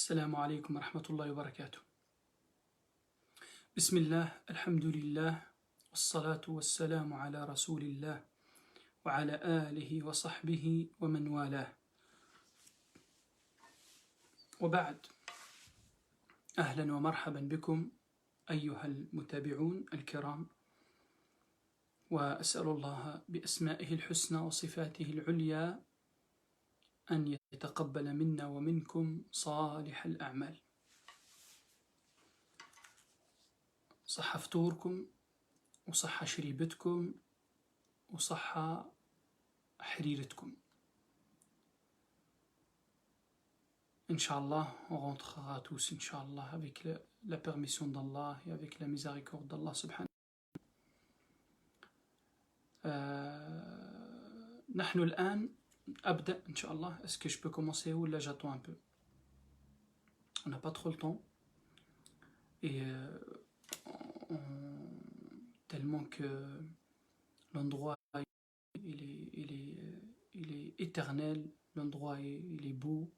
السلام عليكم ورحمة الله وبركاته. بسم الله، الحمد لله، والصلاة والسلام على رسول الله وعلى آله وصحبه ومن والاه، وبعد. أهلا ومرحبا بكم أيها المتابعون الكرام، وأسأل الله بأسمائه الحسنى وصفاته العليا أن يتقبل منا ومنكم صالح الأعمال. صح فطوركم وصح شريبتكم وصح حريرتكم. Inch'Allah, on rentrera tous, Inch'Allah, avec la permission d'Allah et avec la miséricorde d'Allah subhanahu. نحن الآن أبدأ إن شاء الله. Est-ce que je peux commencer ou là j'attends un peu? On n'a pas trop le temps et tellement que l'endroit il est éternel, l'endroit il est beau,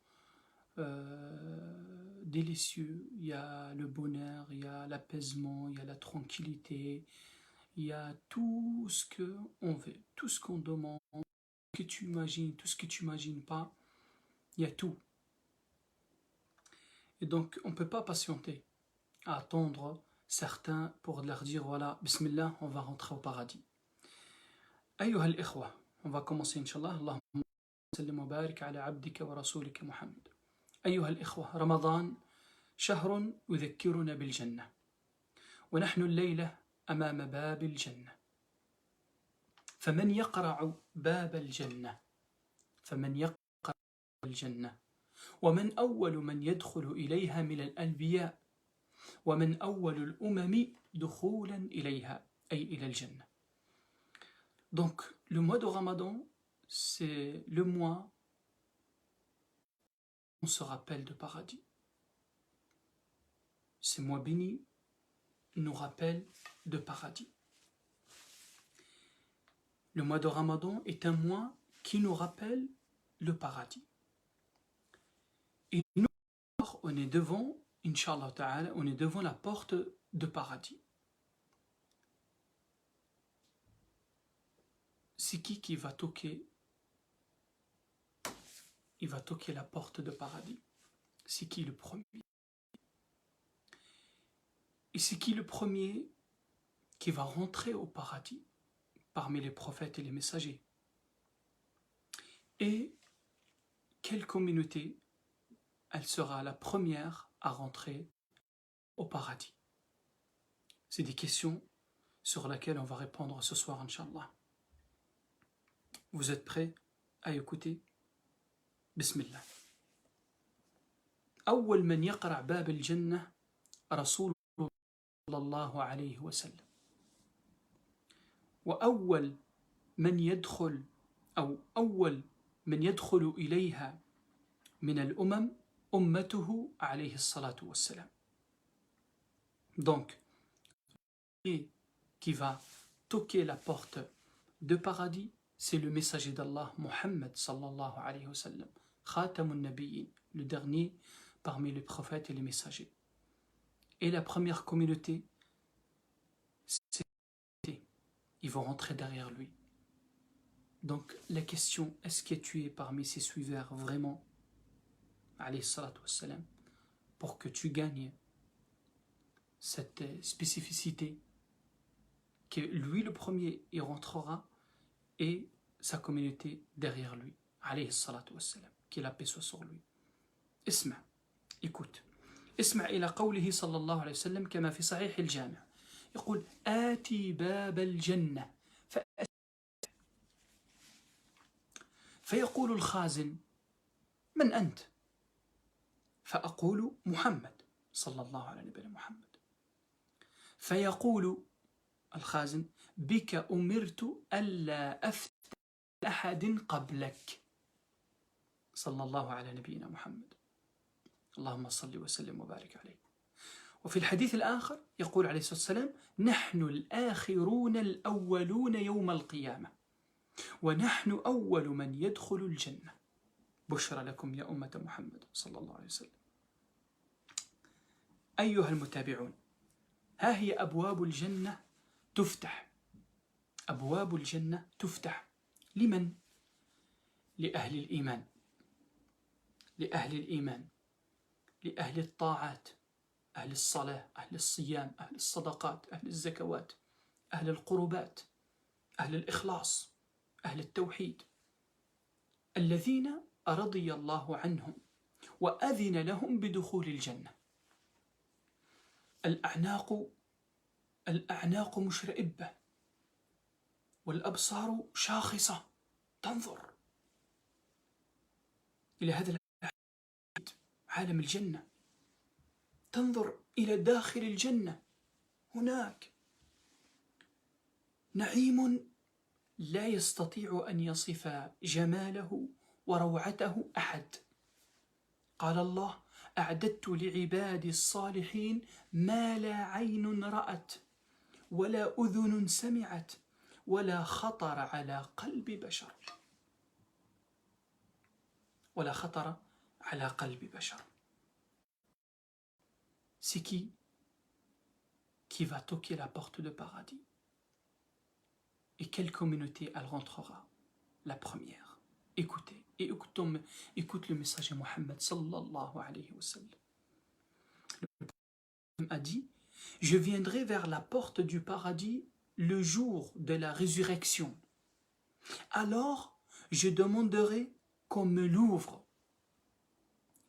délicieux. Il y a le bonheur, il y a l'apaisement, il y a la tranquillité, il y a tout ce qu'on veut, tout ce qu'on demande, que tu imagines, tout ce que tu imagines pas, il y a tout. Et donc on ne peut pas patienter à attendre certains pour leur dire voilà, Bismillah, on va rentrer au paradis. أيها الإخوة, on va commencer Inch'Allah. اللهم صل وبارك على عبدك ورسولك محمد. أيها الإخوة, رمضان شهر يذكرنا بالجنة، ونحن الليلة أمام باب الجنة، فمن يقرع باب الجنة؟ فمن يقرع الجنة؟ ومن أول من يدخل إليها من الأنبياء؟ ومن أول الأمم دخولا إليها أي إلى الجنة. Donc le mois de Ramadan, c'est le mois où on se rappelle de paradis. Ces mois bénis nous rappellent de paradis. Le mois de Ramadan est un mois qui nous rappelle le paradis. Et nous, on est devant, Inch'Allah Ta'ala, on est devant la porte de paradis. C'est qui va toquer? Il va toquer la porte de paradis. C'est qui le premier? Et c'est qui le premier qui va rentrer au paradis parmi les prophètes et les messagers? Et quelle communauté elle sera la première à rentrer au paradis? C'est des questions sur lesquelles on va répondre ce soir, Inch'Allah. Vous êtes prêts à écouter? Bismillah. أول من يقرع باب الجنة رسول صلى الله عليه وسلم، وأول من يدخل أول من يدخل إليها من الأمم أمته عليه الصلاة والسلام. Donc, qui va toquer la porte de paradis, c'est le messager d'Allah, Muhammad sallallahu alayhi wa sallam, Khatamun Nabiyyin, le dernier parmi les prophètes et les messagers. Et la première communauté, c'est ils vont rentrer derrière lui. Donc la question, est-ce que tu es parmi ces suiveurs vraiment, alayhi salatu wassalam, pour que tu gagnes cette spécificité que lui le premier il rentrera et sa communauté derrière lui, alayhi salatu wassalam, que la paix soit sur lui. اسمع, écoute. اسمع إلى قوله صلى الله عليه وسلم كما في صحيح الجامع، يقول آتي باب الجنة فيقول الخازن من أنت؟ فأقول محمد صلى الله على نبينا محمد. فيقول الخازن بك أمرت ألا أفتح أحد قبلك صلى الله على نبينا محمد. اللهم صل وسلم وبارك عليه. وفي الحديث الآخر يقول عليه الصلاة والسلام نحن الآخرون الأولون يوم القيامة ونحن أول من يدخل الجنة بشرى لكم يا أمة محمد صلى الله عليه وسلم. أيها المتابعون، ها هي أبواب الجنة تفتح. أبواب الجنة تفتح لمن؟ لأهل الإيمان، لأهل الإيمان، لأهل الطاعات، أهل الصلاة، أهل الصيام، أهل الصدقات، أهل الزكوات، أهل القربات، أهل الإخلاص، أهل التوحيد، الذين رضي الله عنهم وأذن لهم بدخول الجنة. الأعناق مشرئبة والأبصار شاخصة تنظر إلى هذا عالم الجنة، تنظر إلى داخل الجنة. هناك نعيم لا يستطيع أن يصف جماله وروعته أحد. قال الله: أعددت لعبادي الصالحين ما لا عين رأت ولا أذن سمعت ولا خطر على قلب بشر. ولا خطر على قلب بشر. C'est qui va toquer la porte de paradis? Et quelle communauté elle rentrera? La première. Écoutez, et écoute le messager Mohammed sallallahu alayhi wa sallam. Le prophète a dit: je viendrai vers la porte du paradis le jour de la résurrection. Alors, je demanderai qu'on me l'ouvre.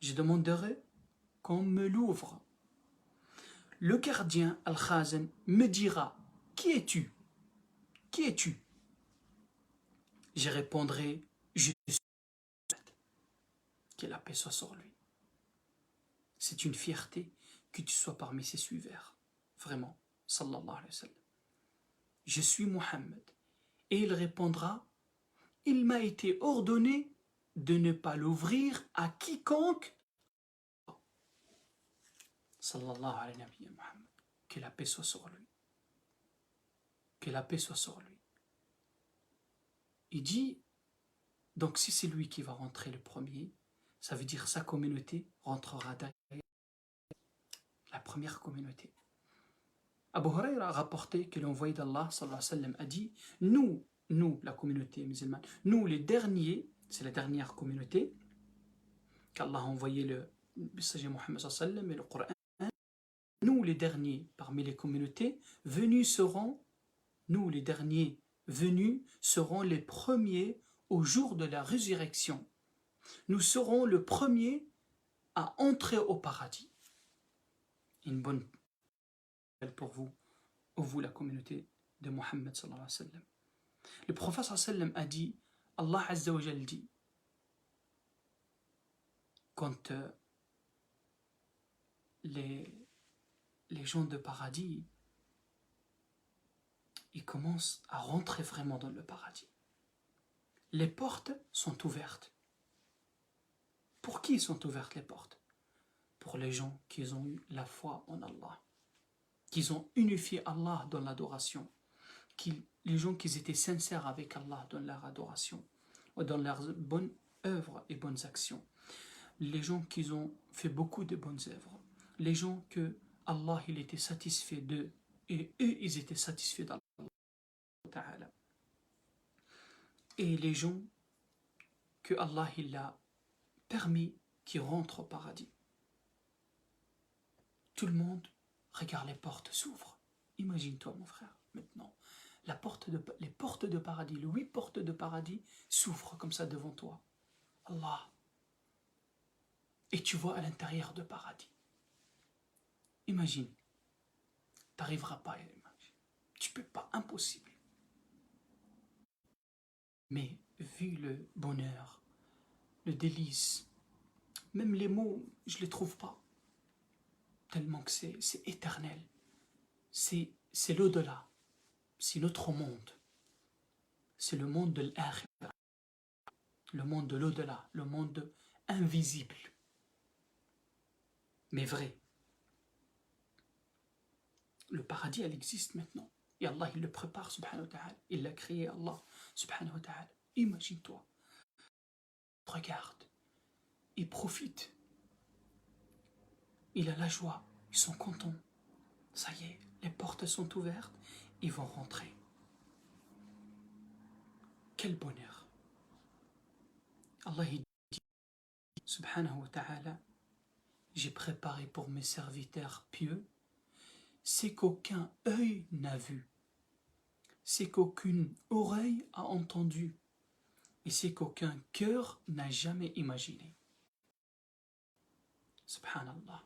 Je demanderai qu'on me l'ouvre. Le gardien, Al-Khazan, me dira: qui es-tu? Qui es-tu? Je répondrai: je suis Mohammed. Que la paix soit sur lui. C'est une fierté que tu sois parmi ses suiveurs. Vraiment, sallallahu alayhi wa sallam. Je suis Mohammed. Et il répondra: il m'a été ordonné de ne pas l'ouvrir à quiconque. Sallallahu alayhi wa Muhammad. Que la paix soit sur lui. Que la paix soit sur lui. Il dit, donc si c'est lui qui va rentrer le premier, ça veut dire sa communauté rentrera derrière la première communauté. Abu Huraira a rapporté que l'envoyé d'Allah sallallahu alayhi wa sallam a dit: nous, la communauté musulmane, nous les derniers, c'est la dernière communauté qu'Allah a envoyé le messager Mohammed sallallahu alayhi wa sallam et le Coran. Nous les derniers parmi les communautés venus seront, nous les derniers venus seront les premiers au jour de la résurrection. Nous serons le premier à entrer au paradis. Une bonne nouvelle pour vous, la communauté de Mohammed sallallahu alayhi wa sallam. Le prophète sallallahu alayhi wa sallam a dit, Allah Azza wa Jal dit, quand les gens de paradis, ils commencent à rentrer vraiment dans le paradis. Les portes sont ouvertes. Pour qui sont ouvertes les portes? Pour les gens qui ont eu la foi en Allah, qui ont unifié Allah dans l'adoration, les gens qui étaient sincères avec Allah dans leur adoration, ou dans leurs bonnes œuvres et bonnes actions, les gens qui ont fait beaucoup de bonnes œuvres, les gens que Allah il était satisfait d'eux et eux ils étaient satisfaits d'Allah, et les gens que Allah il a permis qu'ils rentrent au paradis. Tout le monde regarde, les portes s'ouvrent. Imagine-toi mon frère, maintenant les portes de paradis, les 8 portes de paradis s'ouvrent comme ça devant toi. Allah. Et tu vois à l'intérieur de paradis. Imagine. Tu n'arriveras pas à imaginer. Tu peux pas, impossible. Mais vu le bonheur, le délice, même les mots, je ne les trouve pas. Tellement que c'est éternel. C'est l'au-delà. C'est notre monde. C'est le monde de l'akhirah. Le monde de l'au-delà. Le monde invisible. Mais vrai. Le paradis, elle existe maintenant. Et Allah, il le prépare, subhanahu wa ta'ala. Il l'a créé, Allah, subhanahu wa ta'ala. Imagine-toi. Regarde. Et profite. Il a la joie ils sont contents. Ça y est, les portes sont ouvertes, ils vont rentrer. Quel bonheur. Allah dit, subhanahu wa ta'ala, j'ai préparé pour mes serviteurs pieux c'est qu'aucun œil n'a vu, c'est qu'aucune oreille a entendu, et c'est qu'aucun cœur n'a jamais imaginé. Subhanallah.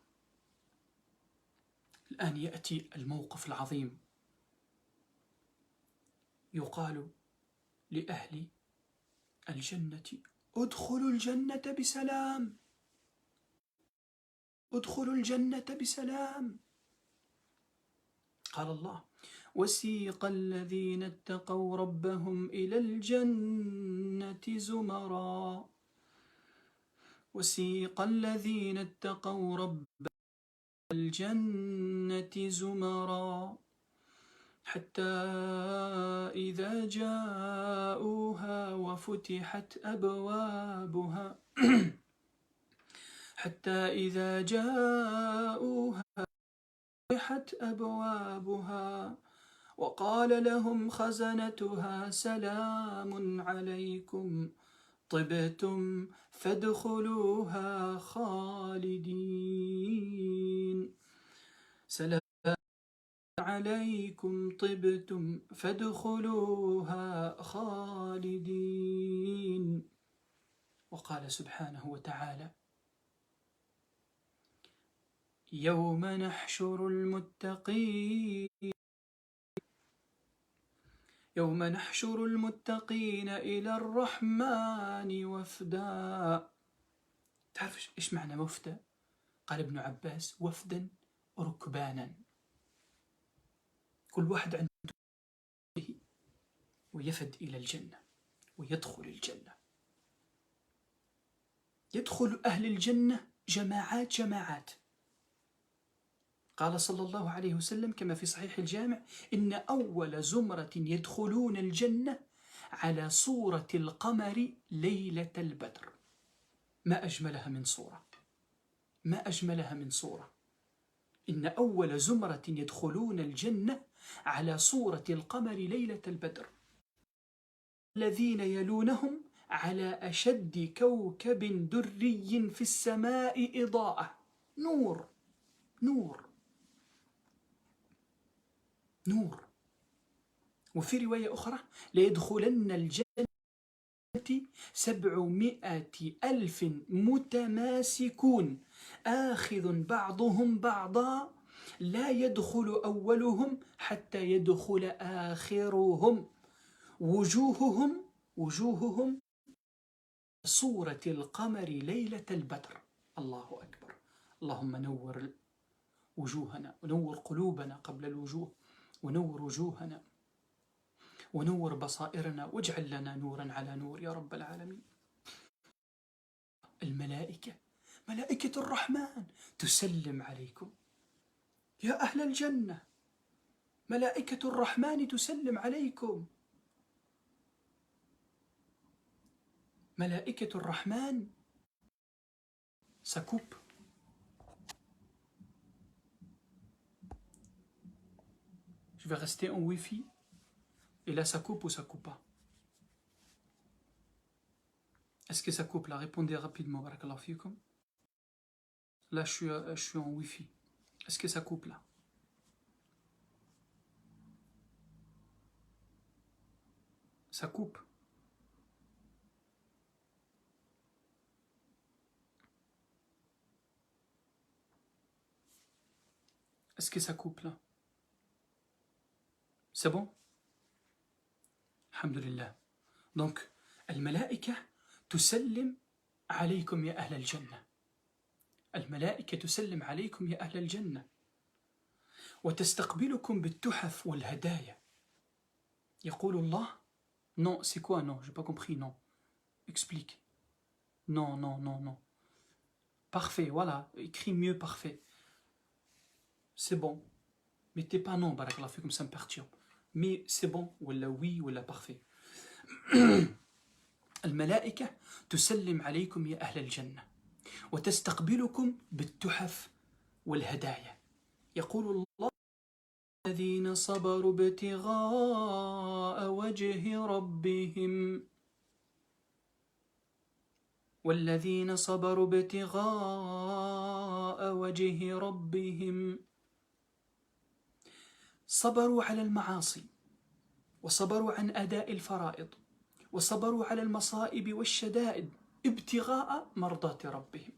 الآن يأتي الموقف العظيم. يقال لأهل الجنة ادخلوا الجنة بسلام، ادخلوا الجنة بسلام. قال الله وسيق الذين اتقوا ربهم إلى الجنة زمرا، وسيق الذين اتقوا ربهم الجنة زمرا حتى إذا جاءوها وفتحت أبوابها حتى إذا جاءوها وفتحت أبوابها وقال لهم خزنتها سلام عليكم طبتم فادخلوها خالدين، سلام عليكم طبتم فادخلوها خالدين. وقال سبحانه وتعالى يوم نحشر المتقين إلى الرحمن وفدا. تعرف إيش معنى وفدا؟ قال ابن عباس وفدا ركبانا، كل واحد عنده ويفد إلى الجنة ويدخل الجنة. يدخل أهل الجنة جماعات. قال صلى الله عليه وسلم كما في صحيح الجامع إن أول زمرة يدخلون الجنة على صورة القمر ليلة البدر. ما أجملها من صورة. إن أول زمرة يدخلون الجنة على صورة القمر ليلة البدر، الذين يلونهم على أشد كوكب دري في السماء إضاءة، نور. وفي رواية أخرى ليدخلن الجنة 700,000 متماسكون آخذ بعضهم بعضا لا يدخل أولهم حتى يدخل آخرهم وجوههم صورة القمر ليلة البدر. الله أكبر. اللهم نور وجوهنا ونور قلوبنا قبل الوجوه، ونور وجوهنا ونور بصائرنا واجعل لنا نورا على نور يا رب العالمين. الملائكة، ملائكة الرحمن تسلم عليكم يا أهل الجنة، ملائكة الرحمن تسلم عليكم. ملائكة الرحمن ça coupe. Je vais rester en Wi-Fi et là ça coupe ou ça coupe pas? Est-ce que ça coupe là? Répondez rapidement, barakallahu fikum. Là je suis en Wi-Fi. Est-ce que ça coupe là? Ça coupe. Est-ce que ça coupe là? C'est bon? Alhamdulillah. Donc, الملائكة تسلم عليكم يا أهل الجنة. الملائكة تسلم عليكم يا أهل الجنة وتستقبلكم بالتحف والهدايا. يقول الله non, c'est quoi non? J'ai pas compris non. Explique. Non. Parfait, voilà. Écris mieux parfait. C'est bon. Mettez pas non, barakallahu fikum, ça me perturbe. Mais c'est bon, ولا oui, ولا parfait. الملائكة تسلم عليكم يا أهل الجنة وتستقبلكم بالتحف والهدايا. يقول الله الذين صبروا ابتغاء وجه ربهم والذين صبروا ابتغاء وجه ربهم صبروا على المعاصي وصبروا عن أداء الفرائض وصبروا على المصائب والشدائد ابتغاء مرضات ربهم.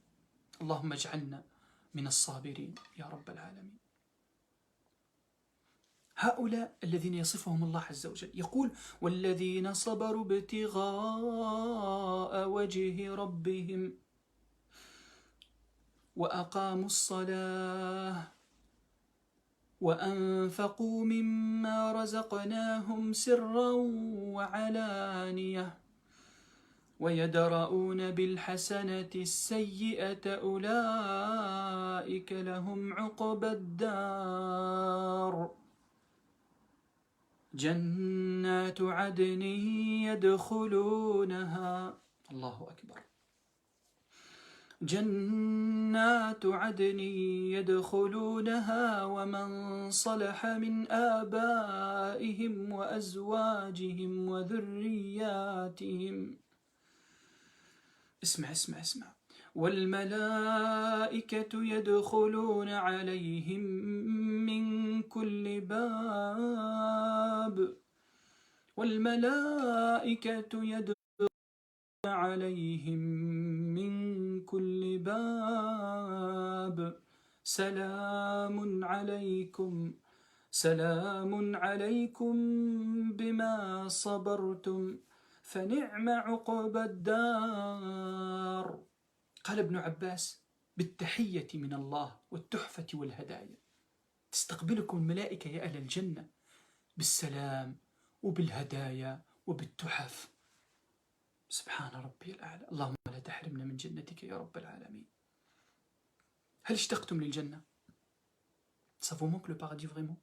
اللهم اجعلنا من الصابرين يا رب العالمين. هؤلاء الذين يصفهم الله عز وجل يقول والذين صبروا ابتغاء وجه ربهم وأقاموا الصلاة وأنفقوا مما رزقناهم سرا وعلانية ويدرؤون بالحسنة السيئة أولئك لهم عقبى الدار جنات عدن يدخلونها الله أكبر جنات عدن يدخلونها ومن صلح من آبائهم وأزواجهم وذرياتهم اسمع والملائكة يدخلون عليهم من كل باب والملائكة يدخلون عليهم من كل باب سلام عليكم بما صبرتم فنعم عقبى الدار. قال ابن عباس بالتحية من الله والتحفة والهدايا تستقبلكم الملائكة يا أهل الجنة بالسلام وبالهدايا وبالتحف. سبحان ربي الأعلى. اللهم لا تحرمنا من جنتك يا رب العالمين. هل اشتقتم للجنة؟ Ça vous manque le paradis vraiment?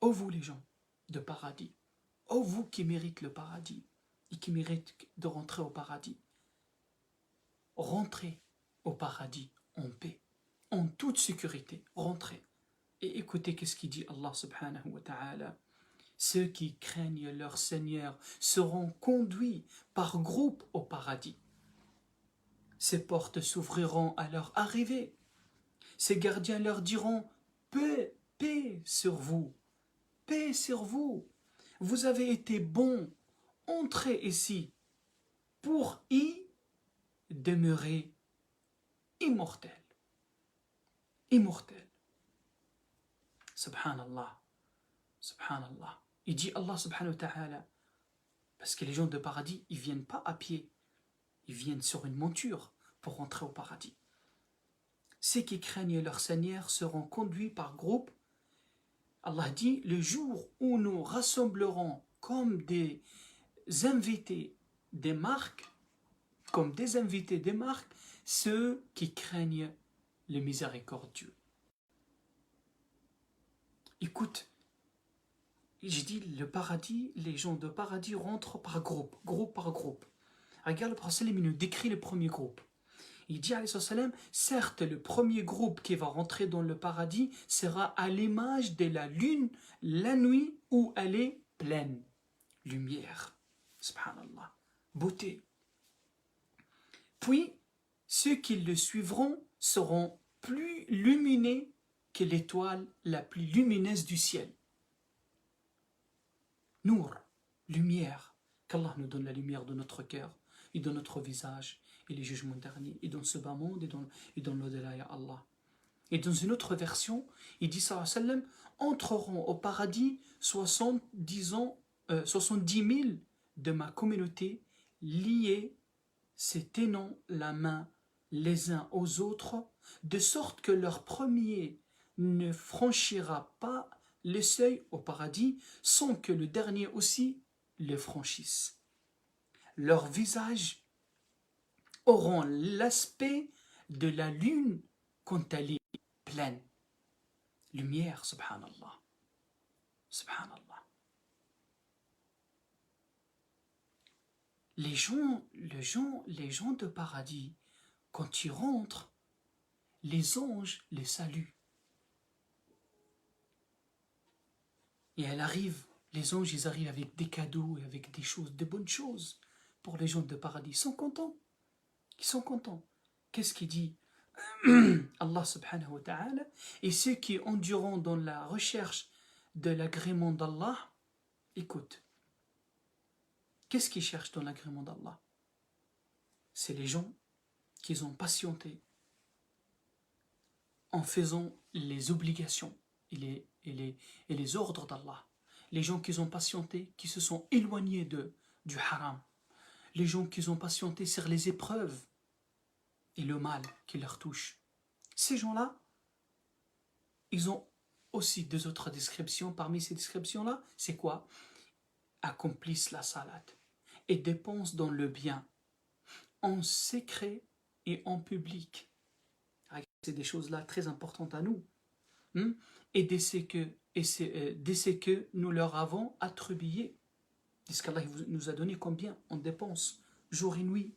Oh vous les gens de paradis, oh vous qui méritez le paradis et qui méritez de rentrer au paradis, rentrez au paradis en paix, en toute sécurité, rentrez. Et écoutez qu'est-ce qu'il dit Allah subhanahu wa ta'ala. Ceux qui craignent leur Seigneur seront conduits par groupe au paradis. Ces portes s'ouvriront à leur arrivée. Ces gardiens leur diront paix, paix sur vous, paix sur vous. Vous avez été bons, entrez ici pour y demeurer immortel. Immortel. Subhanallah. Subhanallah. Il dit Allah subhanahu wa ta'ala, parce que les gens de paradis, ils ne viennent pas à pied, ils viennent sur une monture pour rentrer au paradis. Ceux qui craignent leur Seigneur seront conduits par groupe. Allah dit, le jour où nous rassemblerons comme des invités des marques, ceux qui craignent le miséricordieux. Écoute, j'ai dit le paradis, les gens de paradis rentrent par groupe par groupe. Regarde, le prophète il nous décrit le premier groupe. Il dit, certes, le premier groupe qui va rentrer dans le paradis sera à l'image de la lune, la nuit où elle est pleine. Lumière, subhanallah, beauté. Puis, ceux qui le suivront seront plus lumineux que l'étoile la plus lumineuse du ciel. Nour, lumière, qu'Allah nous donne la lumière de notre cœur et de notre visage et les jugements derniers et dans ce bas monde et dans l'au-delà, ya Allah. Et dans une autre version, il dit sallallahu alayhi wa sallam, entreront au paradis 70 000 de ma communauté liés, se tenant la main les uns aux autres, de sorte que leur premier ne franchira pas le seuil au paradis sans que le dernier aussi le franchisse. Leurs visages auront l'aspect de la lune quand elle est pleine. Lumière, subhanallah. Subhanallah. Les gens de paradis, quand ils rentrent, les anges les saluent. Et elle arrive, les anges, ils arrivent avec des cadeaux et avec des choses, de bonnes choses pour les gens de paradis. Ils sont contents. Ils sont contents. Qu'est-ce qu'il dit Allah subhanahu wa ta'ala? Et ceux qui endureront dans la recherche de l'agrément d'Allah, écoute, qu'est-ce qu'ils cherchent dans l'agrément d'Allah? C'est les gens qui ont patienté en faisant les obligations et les ordres d'Allah. Les gens qui ont patienté, qui se sont éloignés du haram. Les gens qui ont patienté sur les épreuves et le mal qui leur touche. Ces gens-là, ils ont aussi deux autres descriptions. Parmi ces descriptions-là, c'est quoi? Accomplissent la salade et dépensent dans le bien, en secret et en public. C'est des choses-là très importantes à nous. Et dès ce que nous leur avons attribué, c'est ce qu'Allah nous a donné combien on dépense jour et nuit.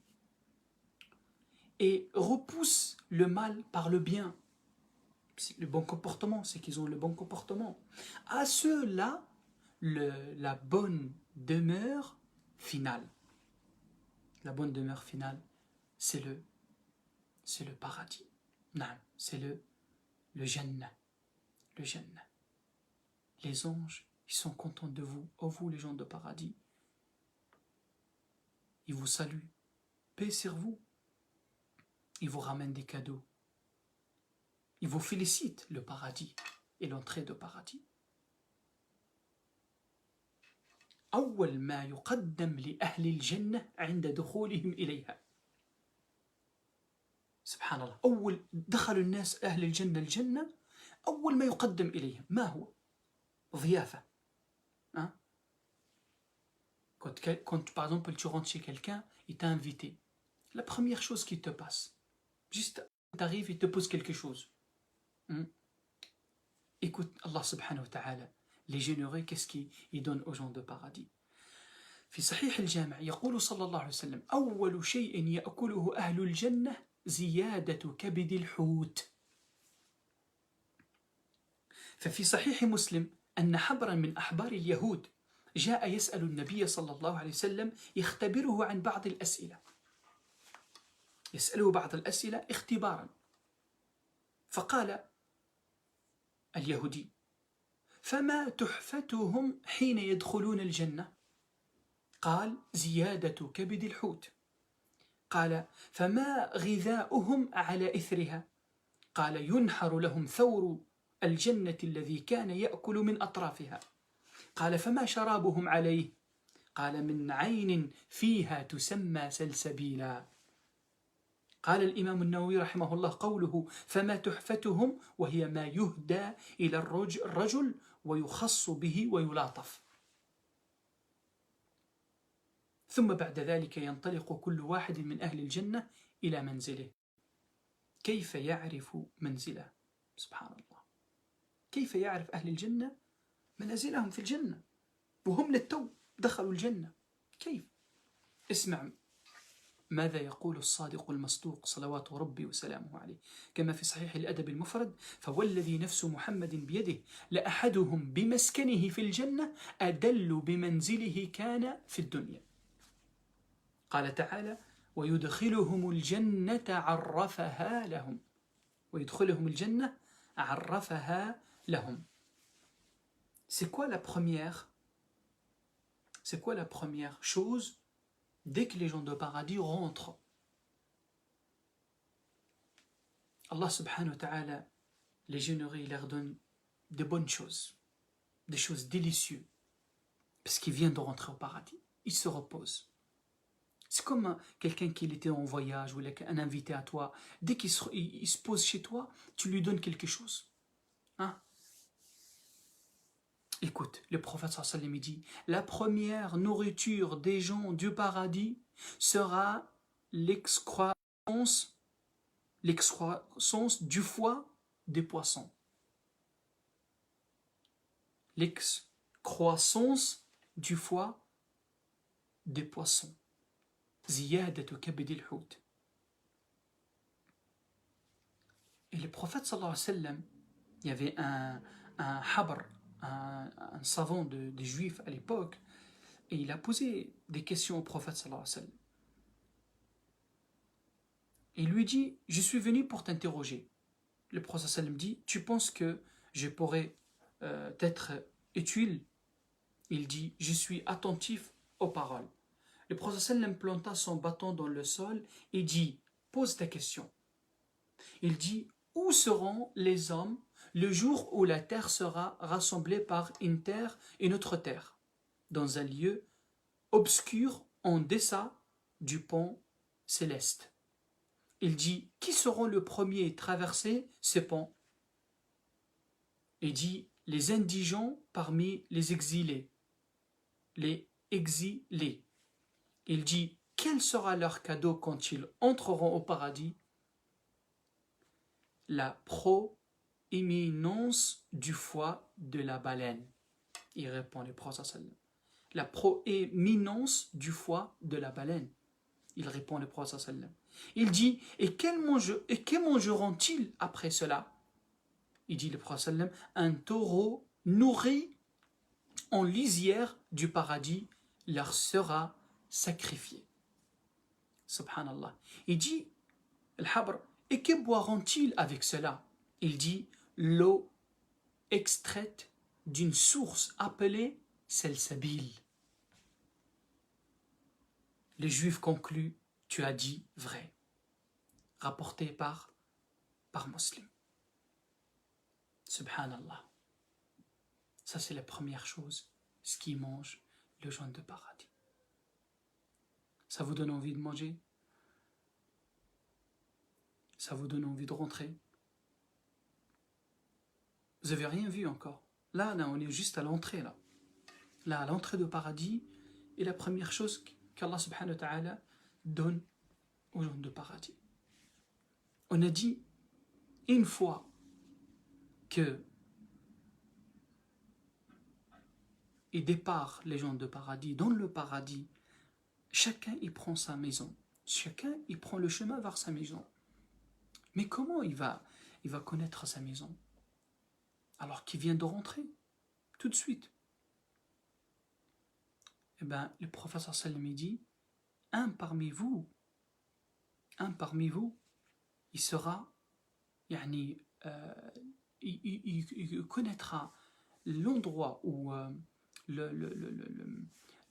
Et repousse le mal par le bien. Le bon comportement, c'est qu'ils ont le bon comportement. À ceux-là, la bonne demeure finale. La bonne demeure finale, c'est le paradis. Non, c'est le Jannah. Le Jannah. Les anges, ils sont contents de vous. Oh vous, les gens de paradis. Ils vous saluent. Paix sur vous. Ils vous ramènent des cadeaux. Ils vous félicitent le paradis et l'entrée de paradis. أول ما يقدم لأهل الجنة عند دخولهم إليها. سبحان الله. أول دخل الناس أهل الجنة أول ما يقدم إليهم ما هو؟ ضيافة. Hein? Quand par exemple tu rentres chez quelqu'un, il t'a invité. La première chose qui te passe, juste t'arrives, il te pose quelque chose. Écoute, Allah subhanahu wa ta'ala, les généreux, qu'est-ce qu'il donne aux gens de paradis? في صحيح الجامع يقول صلى الله عليه وسلم أول شيء يأكله أهل الجنة زيادة كبد الحوت. ففي صحيح مسلم أن حبرا من أحبار اليهود جاء يسأل النبي صلى الله عليه وسلم يختبره عن بعض الأسئلة. يسأله بعض الأسئلة اختبارا. فقال اليهودي: فما تحفتهم حين يدخلون الجنة؟ قال: زيادة كبد الحوت. قال: فما غذاؤهم على إثرها؟ قال: ينحر لهم ثور الجنة الذي كان يأكل من أطرافها. قال: فما شرابهم عليه؟ قال: من عين فيها تسمى سلسبيلا. قال الإمام النووي رحمه الله قوله فما تحفتهم وهي ما يهدى إلى الرجل ويخص به ويلاطف. ثم بعد ذلك ينطلق كل واحد من أهل الجنة إلى منزله. كيف يعرف منزله؟ سبحان الله. كيف يعرف أهل الجنة منازلهم في الجنة وهم للتو دخلوا الجنة؟ كيف؟ اسمع ماذا يقول الصادق المصدوق صلوات ربي وسلامه عليه كما في صحيح الأدب المفرد: فوالذي نفس محمد بيده لأحدهم بمسكنه في الجنة أدل بمنزله كان في الدنيا. قال تعالى: ويدخلهم الجنة عرفها لهم. ويدخلهم الجنة عرفها لهم. C'est quoi la première chose dès que les gens de paradis rentrent? Allah subhanahu wa ta'ala, les généreux, il leur donne de bonnes choses, des choses délicieuses, parce qu'ils viennent de rentrer au paradis, ils se reposent. C'est comme quelqu'un qui était en voyage ou un invité à toi, dès qu'il se pose chez toi, tu lui donnes quelque chose. Hein? Écoute, le prophète sallallahu alayhi wa sallam dit: la première nourriture des gens du paradis sera l'excroissance du foie des poissons. L'excroissance du foie des poissons. Ziyadatu kabidil hout. Et le prophète sallallahu alayhi wa sallam, il y avait un habr, un savant des Juifs à l'époque, et il a posé des questions au prophète sallallahu alayhi wa sallam. Et il lui dit, je suis venu pour t'interroger. Le prophète sallallahu alayhi wa sallam dit, tu penses que je pourrais t'être utile? Il dit, je suis attentif aux paroles. Le prophète sallallahu alayhi wa sallam planta son bâton dans le sol et dit, pose ta question. Il dit, où seront les hommes le jour où la terre sera rassemblée par une terre et une autre terre, dans un lieu obscur en deçà du pont céleste? Il dit, qui seront le premier à traverser ce pont? Il dit, les indigents parmi les exilés. Les exilés. Il dit, quel sera leur cadeau quand ils entreront au paradis? La proéminence du foie de la baleine. Il répond le prophète sallam. La proéminence du foie de la baleine. Il répond le prophète sallam. Il dit, et que mangeront-ils après cela? Il dit le prophète sallam, un taureau nourri en lisière du paradis leur sera sacrifié. Subhanallah. Il dit, Al-Habr, et que boiront-ils avec cela? Il dit, l'eau extraite d'une source appelée Salsabil. Les Juifs concluent, tu as dit vrai. Rapporté par Muslim. Subhanallah. Ça, c'est la première chose, ce qui mange le jaune de paradis. Ça vous donne envie de manger? Ça vous donne envie de rentrer? Vous n'avez rien vu encore. Là, on est juste à l'entrée. Là, à l'entrée du paradis, est la première chose qu'Allah subhanahu wa ta'ala donne aux gens de paradis. On a dit, une fois que il départ les gens de paradis, dans le paradis, chacun y prend sa maison. Chacun y prend le chemin vers sa maison. Mais comment il va connaître sa maison? Alors qu'il vient de rentrer, tout de suite. Eh bien, le prophète sallam dit, un parmi vous, il sera, il connaîtra l'endroit où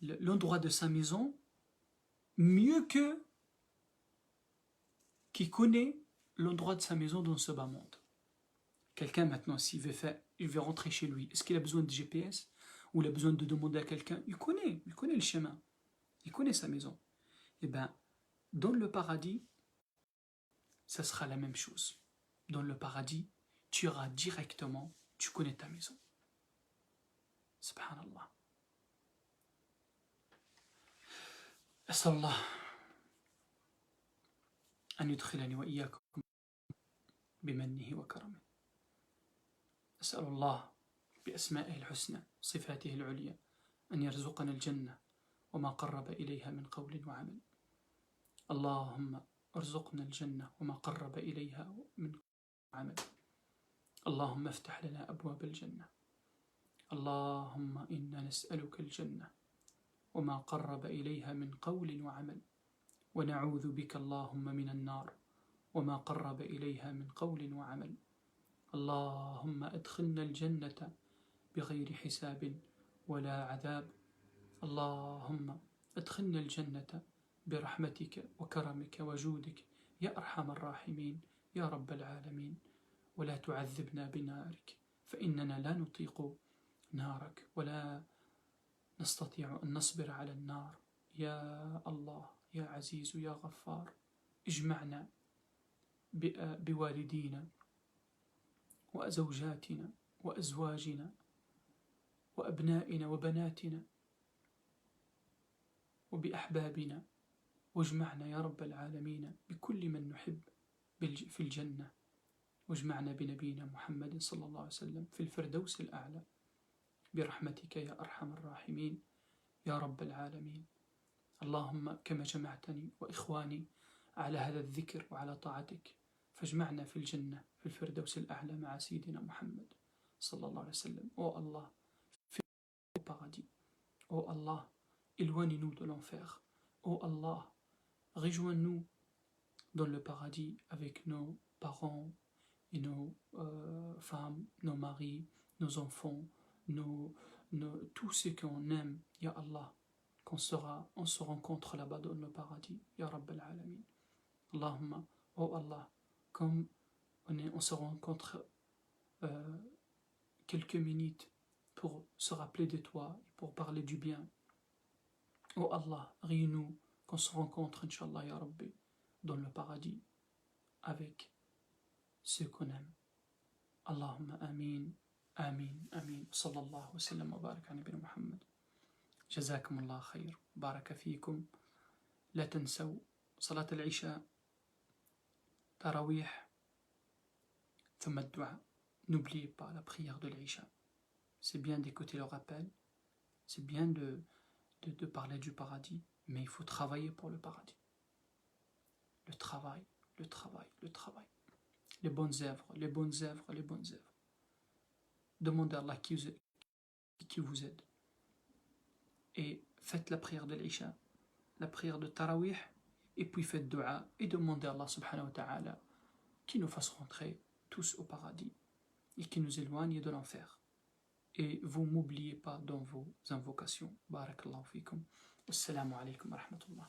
l'endroit de sa maison mieux que qui connaît l'endroit de sa maison dans ce bas monde. Quelqu'un maintenant, s'il veut rentrer chez lui, est-ce qu'il a besoin de GPS ou il a besoin de demander à quelqu'un? Il connaît le chemin, il connaît sa maison. Eh bien, dans le paradis, ça sera la même chose. Dans le paradis, tu iras directement, tu connais ta maison. Subhanallah. أسأل الله أن يدخلني وإياكم بمنه وكرمه. أسأل الله بأسمائه الحسنى صفاته العليا أن يرزقنا الجنة وما قرب إليها من قول وعمل. اللهم ارزقنا الجنة وما قرب إليها من عمل. اللهم افتح لنا أبواب الجنة. اللهم إنا نسألك الجنة وما قرب إليها من قول وعمل، ونعوذ بك اللهم من النار وما قرب إليها من قول وعمل. اللهم أدخلنا الجنة بغير حساب ولا عذاب. اللهم أدخلنا الجنة برحمتك وكرمك وجودك يا أرحم الراحمين يا رب العالمين. ولا تعذبنا بنارك فإننا لا نطيق نارك ولا نستطيع أن نصبر على النار. يا الله يا عزيز يا غفار، اجمعنا بوالدينا وزوجاتنا وأزواجنا وأبنائنا وبناتنا وبأحبابنا، واجمعنا يا رب العالمين بكل من نحب في الجنة، واجمعنا بنبينا محمد صلى الله عليه وسلم في الفردوس الأعلى برحمتك يا أرحم الراحمين يا رب العالمين. اللهم كما جمعتني وإخواني على هذا الذكر وعلى طاعتك، فاجمعنا في الجنة في الفردوس الأعلى مع سيدنا محمد صلى الله عليه وسلم. Oh Allah, paradis. Oh Allah, éloigne-nous de l'enfer. Oh Allah, rejoins-nous dans le paradis avec nos parents et nos femmes, nos maris, nos enfants, tous ceux qu'on aime, Ya Allah, on se rencontre là-bas dans le paradis, Ya Rabbal Alamin. Allahumma, oh Allah, comme on se rencontre quelques minutes pour se rappeler de toi, pour parler du bien. Oh Allah, réunis-nous, qu'on se rencontre, Inch'Allah, Ya Rabbi, dans le paradis, avec ceux qu'on aime. Allahumma amin, amin, amin. Sallallahu wa sallam wa barak ala nabina Muhammad. جزاكم الله خير بارك فيكم لا تنسوا صلاة العشاء تراويح ثم الدعاء. N'oubliez pas la prière de l'Isha. C'est bien d'écouter le rappel, c'est bien de parler du paradis, mais il faut travailler pour le paradis. Le travail, le travail, le travail. Les bonnes œuvres, les bonnes œuvres, les bonnes œuvres. Demandez à Allah qui vous aide. Et faites la prière de l'Isha, la prière de Tarawih, et puis faites dua et demandez à Allah subhanahu wa ta'ala qui nous fasse rentrer tous au paradis et qui nous éloigne de l'enfer. Et vous m'oubliez pas dans vos invocations. Barakallahu fikum. Assalamu alaikum wa rahmatullah.